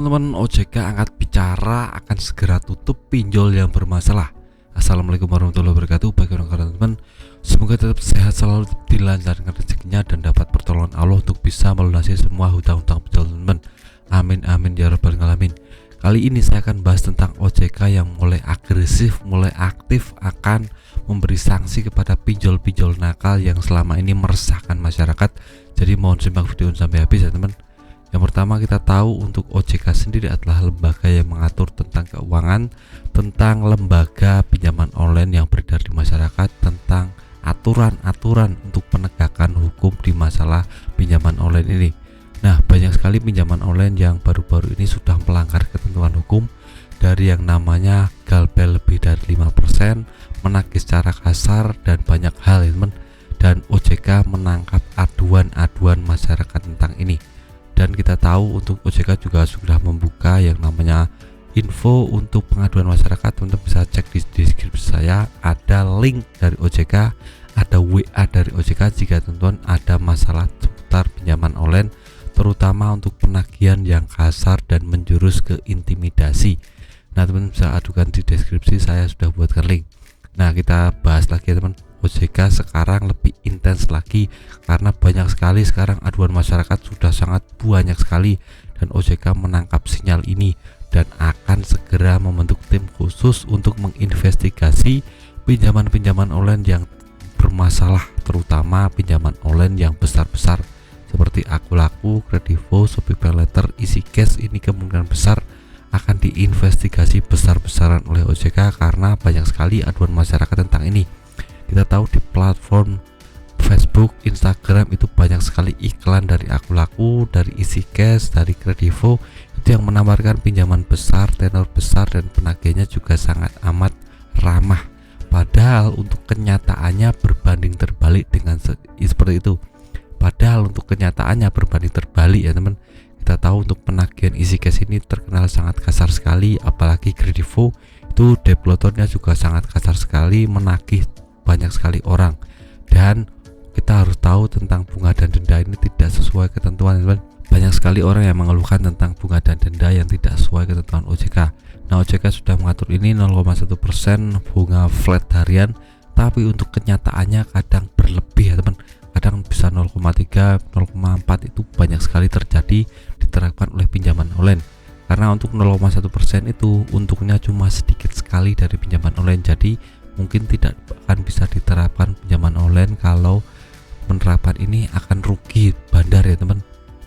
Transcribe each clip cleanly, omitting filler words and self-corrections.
teman-teman, OJK angkat bicara akan segera tutup pinjol yang bermasalah. Assalamualaikum warahmatullahi wabarakatuh. Bagi teman-teman, semoga tetap sehat selalu, dilancarkan rezekinya dan dapat pertolongan Allah untuk bisa melunasi semua hutang-hutang pinjol teman. Amin amin ya rabbal alamin. Kali ini saya akan bahas tentang OJK yang mulai agresif, mulai aktif akan memberi sanksi kepada pinjol-pinjol nakal yang selama ini meresahkan masyarakat. Jadi mohon simak video sampai habis ya teman. Yang pertama, kita tahu untuk OJK sendiri adalah lembaga yang mengatur tentang keuangan, tentang lembaga pinjaman online yang beredar di masyarakat, tentang aturan-aturan untuk penegakan hukum di masalah pinjaman online ini. Nah, banyak sekali pinjaman online yang baru-baru ini sudah melanggar ketentuan hukum, dari yang namanya galbel lebih dari 5%, menagih secara kasar, dan banyak hal ya teman. Dan OJK menangkap aduan-aduan masyarakat tentang ini. Dan kita tahu untuk OJK juga sudah membuka yang namanya info untuk pengaduan masyarakat. Teman-teman bisa cek di deskripsi saya, ada link dari OJK, ada WA dari OJK jika teman-teman ada masalah seputar pinjaman online, terutama untuk penagihan yang kasar dan menjurus ke intimidasi. Nah, teman-teman bisa adukan di deskripsi, saya sudah buatkan link. Nah, kita bahas lagi ya teman. OJK sekarang lebih intens lagi karena banyak sekali sekarang aduan masyarakat, sudah sangat banyak sekali, dan OJK menangkap sinyal ini dan akan segera membentuk tim khusus untuk menginvestigasi pinjaman-pinjaman online yang bermasalah, terutama pinjaman online yang besar-besar seperti Akulaku, Kredivo, Shopee Paylater, EasyCash. Ini kemungkinan besar akan diinvestigasi besar-besaran oleh OJK karena banyak sekali aduan masyarakat tentang ini. Kita tahu di platform Facebook, Instagram itu banyak sekali iklan dari Akulaku, dari EasyCash, dari Kredivo, itu yang menawarkan pinjaman besar, tenor besar, dan penagihannya juga sangat amat ramah. Padahal untuk kenyataannya berbanding terbalik dengan seperti itu. Padahal untuk kenyataannya berbanding terbalik ya teman. Kita tahu untuk penagihan EasyCash ini terkenal sangat kasar sekali, apalagi Kredivo itu developernya juga sangat kasar sekali, menagih banyak sekali orang. Dan kita harus tahu tentang bunga dan denda ini tidak sesuai ketentuan teman. Banyak sekali orang yang mengeluhkan tentang bunga dan denda yang tidak sesuai ketentuan OJK. Nah, OJK sudah mengatur ini 0,1% bunga flat harian, tapi untuk kenyataannya kadang berlebih ya teman. Kadang bisa 0,3, 0,4, itu banyak sekali terjadi diterapkan oleh pinjaman online. Karena untuk 0,1% itu untungnya cuma sedikit sekali dari pinjaman online, jadi mungkin tidak akan bisa diterapkan pinjaman online. Kalau menerapkan ini akan rugi bandar ya teman.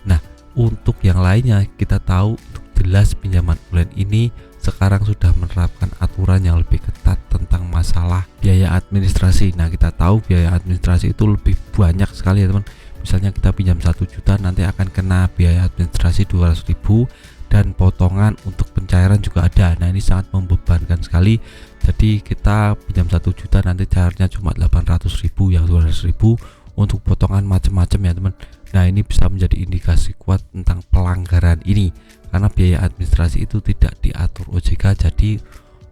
Nah, untuk yang lainnya kita tahu untuk jelas pinjaman online ini sekarang sudah menerapkan aturan yang lebih ketat tentang masalah biaya administrasi. Nah, kita tahu biaya administrasi itu lebih banyak sekali ya teman. Misalnya kita pinjam 1 juta, nanti akan kena biaya administrasi 200.000 dan potongan untuk pencairan juga ada. Nah, ini sangat membebankan sekali. Jadi kita pinjam 1 juta, nanti cairnya cuma 800.000, yang 200.000 untuk potongan macam-macam ya teman. Nah, ini bisa menjadi indikasi kuat tentang pelanggaran ini karena biaya administrasi itu tidak diatur OJK. Jadi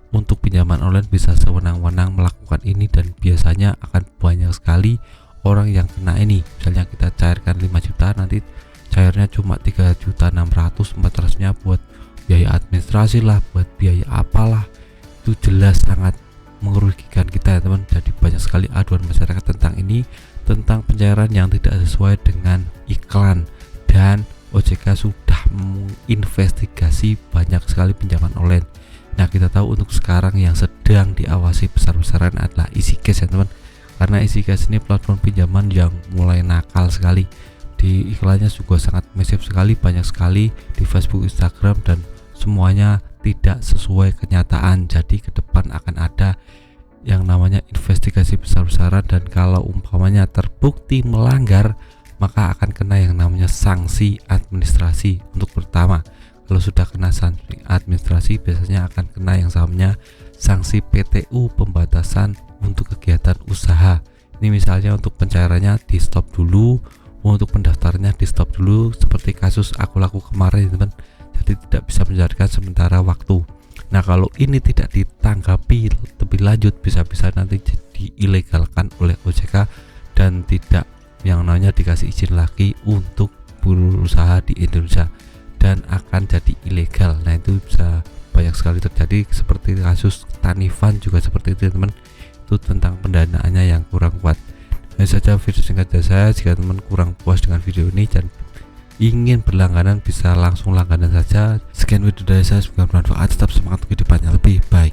untuk pinjaman online bisa sewenang-wenang melakukan ini, dan biasanya akan banyak sekali orang yang kena ini. Misalnya kita cairkan 5 juta, nanti cairnya cuma 3.600.000, 400-nya buat biaya administrasi lah, buat biaya apalah. Itu jelas sangat merugikan kita ya teman. Jadi banyak sekali aduan masyarakat tentang ini, tentang pencairan yang tidak sesuai dengan iklan, dan OJK sudah menginvestigasi banyak sekali pinjaman online. Nah, kita tahu untuk sekarang yang sedang diawasi besar-besaran adalah EasyCash ya teman. Karena EasyCash ini platform pinjaman yang mulai nakal sekali. Di iklannya juga sangat masif sekali, banyak sekali di Facebook, Instagram, dan semuanya tidak sesuai kenyataan. Jadi ke depan akan ada yang namanya investigasi besar-besaran, dan kalau umpamanya terbukti melanggar, maka akan kena yang namanya sanksi administrasi. Untuk pertama, kalau sudah kena sanksi administrasi, biasanya akan kena yang namanya sanksi PTU, pembatasan untuk kegiatan usaha. Ini misalnya untuk pencairannya di stop dulu, untuk pendaftarannya di stop dulu, seperti kasus Akulaku kemarin teman. Jadi tidak bisa menjalankan sementara waktu. Nah, kalau ini tidak ditanggapi lebih lanjut, bisa-bisa nanti diilegalkan oleh OJK dan tidak yang namanya dikasih izin lagi untuk berusaha di Indonesia. dan akan jadi ilegal. Nah, itu bisa banyak sekali terjadi, seperti kasus Tanifan juga seperti itu teman. Itu tentang pendanaannya yang kurang kuat. Hanya saja video singkat dari saya. Jika teman kurang puas dengan video ini dan ingin berlangganan, bisa langsung langganan saja. Sekian video dari saya, semoga bermanfaat. Tetap semangat, kehidupannya lebih baik.